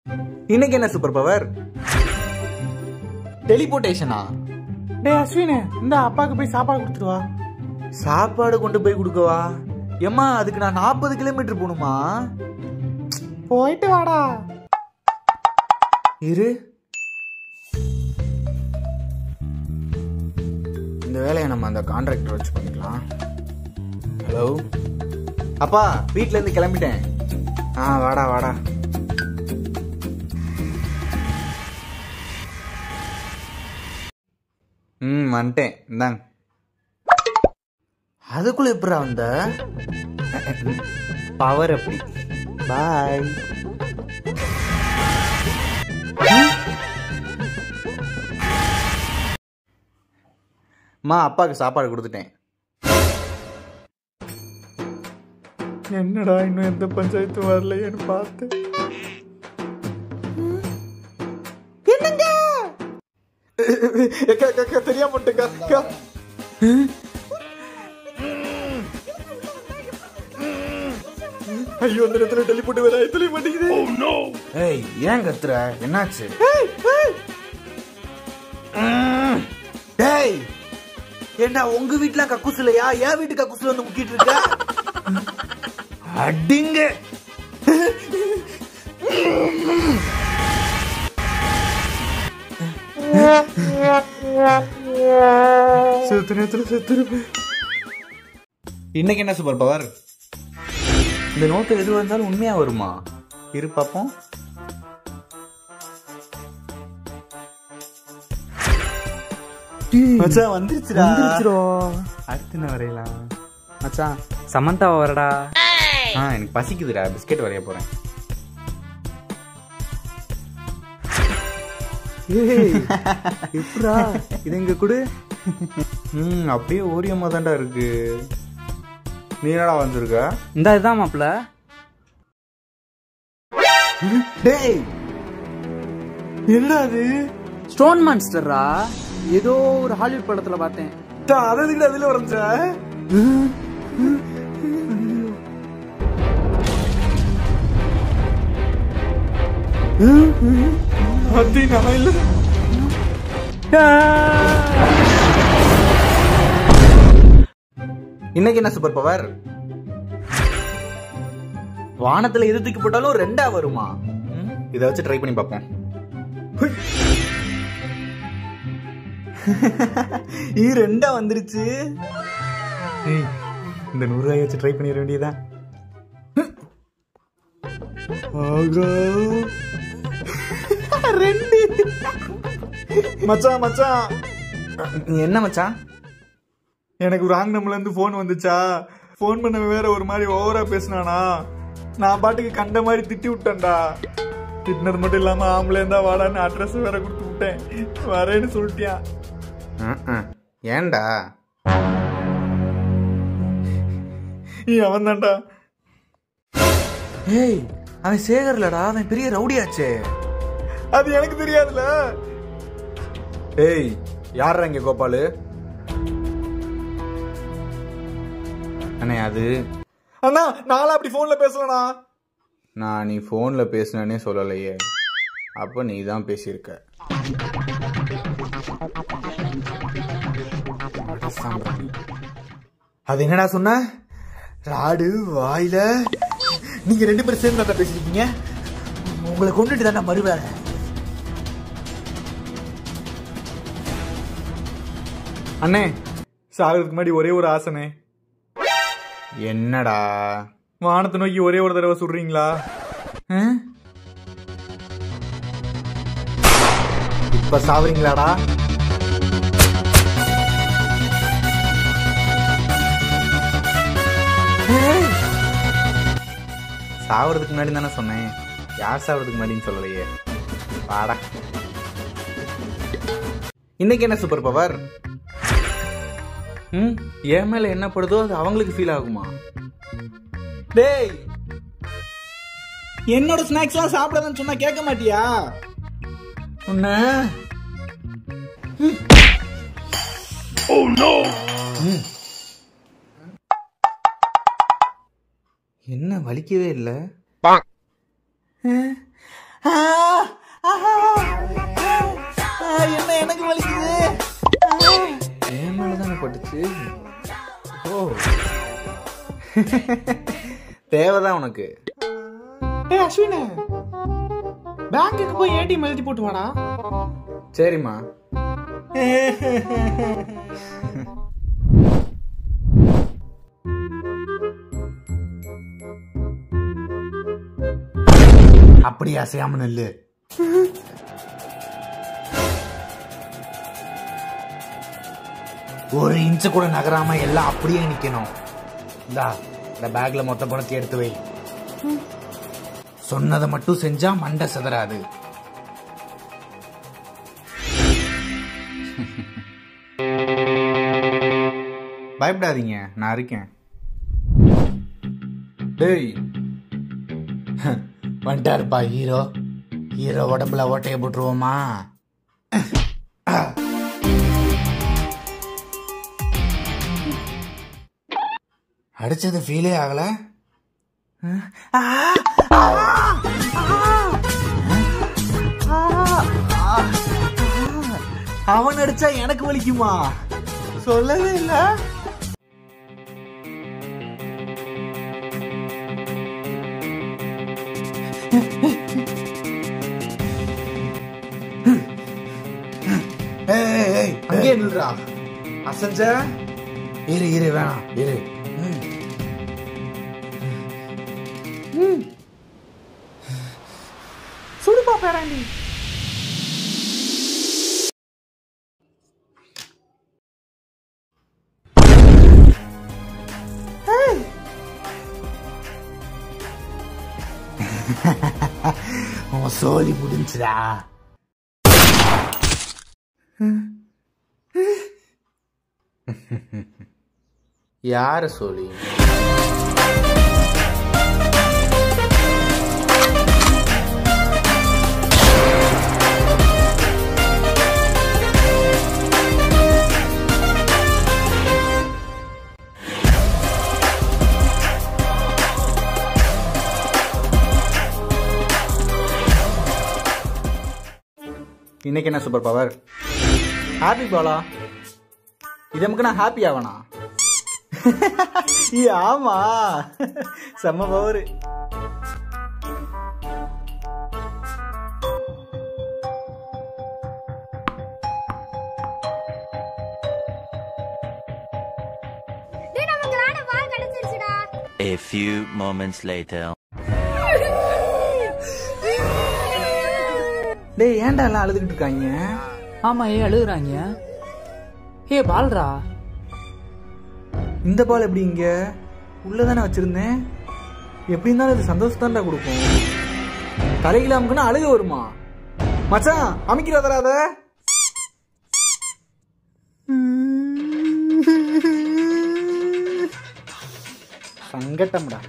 இன்னைக்கு என்ன super power? டெலிபோர்டேஷனா? டேய் அஸ்வினே, இந்த அப்பாவுக்கு போய் சாப்பாடு கொடுத்துருவா. சாப்பாடு கொண்டு போய் கொடுக்கவா? ஏம்மா அதுக்கு நான் 40 கிலோமீட்டர் போகணுமா? போயிட்டு வாடா. இரு, இந்த வேலையை நம்ம அந்த கான்ட்ராக்டர் வச்சு பண்ணிக்கலாம். ஹலோ அப்பா, வீட்ல இருந்து கிளம்பிட்டேன். வாடா வாடா. வந்துட்டேன். இந்தாங்க. அதுக்குள்ள எப்படா வந்த? பவர் அப்படி. பாய். அம்மா அப்பாவுக்கு சாப்பாடு கொடுத்துட்டேன். என்னடா இன்னும் எந்த பஞ்சாயத்தும் வரலையேன்னு பார்த்து. தெரியாம ஐயோ, அந்த இடத்துல டெலிபோர்ட் வேற தெரிய மாட்டேங்குது. ஏய், ஏன் கத்துற? என்னாச்சு? டேய், என்ன உங்க வீட்டுல கக்கூஸ் இல்லையா? என் வீட்டு கக்கூஸ்ல வந்து முக்கிட்டு இருக்க. அடிங்க. இன்னைக்கு என்ன சூப்பர் பவர்? இந்த நோட்டு எது வந்தாலும் உண்மையா வருமா? இரு பாப்போம். மச்சான் வந்துருச்சுடா. அடுத்து என்ன வரையலாம்? மச்சான் சமந்தா வரடா. எனக்கு பசிக்குதுடா, பிஸ்கெட் வரைய போறேன். எப்படா இது எங்க குடு? அப்படியே ஓரியமா தான்டா இருக்கு. நீ என்னடா வந்திருக்க? இந்த இதுதான் மாப்ள. டேய், என்னடா அது? ஸ்டோன் மான்ஸ்டரா? ஏதோ ஒரு ஹாலிவுட் படத்துல பார்த்தேன். அதுல அதுல வரைஞ்ச அது நான் இல்ல. இன்னைக்கு என்ன சூப்பர் பவர்? வானத்துல எது தூக்கி போட்டாலும் 2 வருமா? இத வச்சு ட்ரை பண்ணி பார்ப்போம். இது 2 வந்துருச்சு. இந்த 100 ரூபாய் வச்சு ட்ரை பண்ணிட வேண்டியதான். மச்சான் மச்சான், என்ன மச்சான்? எனக்கு ஒரு ராங் நம்பர்ல இருந்து போன் வந்துச்சா. போன் பண்ண வேற ஒரு மாதிரி ஓவரா பேசினானா. நான் பாட்டுக்கு கண்ட மாதிரி திட்டி விட்டேன்டா. திட்டினது மட்டும் இல்லாம ஆம்பளை இருந்தா வாடான்னு அட்ரஸ் வேற கொடுத்து விட்டேன். வரேன்னு சொல்லிட்டியா? ஏன்டா? அவன் தான்டா. ஏய், அவன் சேகர்லடா, அவன் பெரிய ரவுடியாச்சே. அது எனக்கு தெரியாதுல. ஏய், யாரா இங்க கோபாலு? அண்ணே அது அண்ணா, நாளா அப்படி போன்ல பேசலண்ணா. நான் நீ போன்ல பேசினே சொல்லலையே. அப்ப நீ தான் பேசியிருக்க. அது என்னடா சொன்ன? ராடு வாயில. நீங்க 2 பேரும் சேர்ந்து தான் பேசிருக்கீங்க. உங்களை கொண்டுட்டு தானே மறுவேலை. அண்ணே, சாகிறதுக்கு முன்னாடி ஒரே ஒரு ஆசனே. என்னடா? வானத்தை நோக்கி ஒரே ஒரு தடவை சுடுறீங்களா? இப்ப சாவறீங்களாடா? சாவறதுக்கு முன்னாடி தானே சொன்னேன். யார் சாவறதுக்கு முன்னாடின்னு சொல்லலையே. வாடா. இன்னைக்கு என்ன சூப்பர் பவர்? என் மேல என்ன படுதோ அது அவங்களுக்கு ஃபீல் ஆகுமா? டேய், என்னோட ஸ்நாக்ஸ் எல்லாம் சாப்பிடாதன்னு சொன்னா கேட்க மாட்டியா? உன்ன என்ன வலிக்கவே இல்லை. என்ன எனக்கு வலிக்குது? என் மேலதானே பட்டுச்சு. ஓ தேவைதான் உனக்கு. அஸ்வின், பேங்குக்கு போய் ஏடிஎம் எழுதி போட்டு வாடா. சரிம்மா. அப்படியே அசையாம நெல்லு. ஒரு இன்ச்சு கூட நகராம எல்லாம் அப்படியே நிக்கணும். இந்த பேக்ல மொத்த பணத்தை எடுத்து வை. சொன்னதை மட்டும் செஞ்சா மண்டை சிதறாது. பயப்படாதீங்க, நான் இருக்கேன். டேய் வந்துட்டாருப்பா ஹீரோ. ஹீரோ உடம்புல ஓட்டைய போட்டுருவோமா? அடிச்சது ஃபீலே ஆகல. அவன் அடிச்சா எனக்கு வலிக்குமா? சொல்லவே இல்ல. அங்கே நில்றா. அசஞ்ச இரு இரு, வேணாம் இரு. சுடுப்பா பேராண்டி. உன் சோலி முடிஞ்சுடா. யார சோலி? இன்னைக்கு என்ன சூப்பர் பவர்? ஹாப்பி பாலா. இது நமக்கு நான் ஹாப்பி ஆவனா? ஆமா, செம்ம power. A few moments later. டேய் ஏன்டா எல்லாம் அழுதுகிட்டு இருக்காங்க? ஆமா, அழுகுறாங்க. பால்ரா, இந்த பால் எப்படி இங்க? உள்ளதானே வச்சிருந்தேன். எப்படி இருந்தாலும் இது சந்தோஷத்தான்டா கொடுக்கும். தலையில அமுக்குன்னா அழுக வருமா? மச்சான் அமைக்கிறா தராத. சங்கட்டம்டா.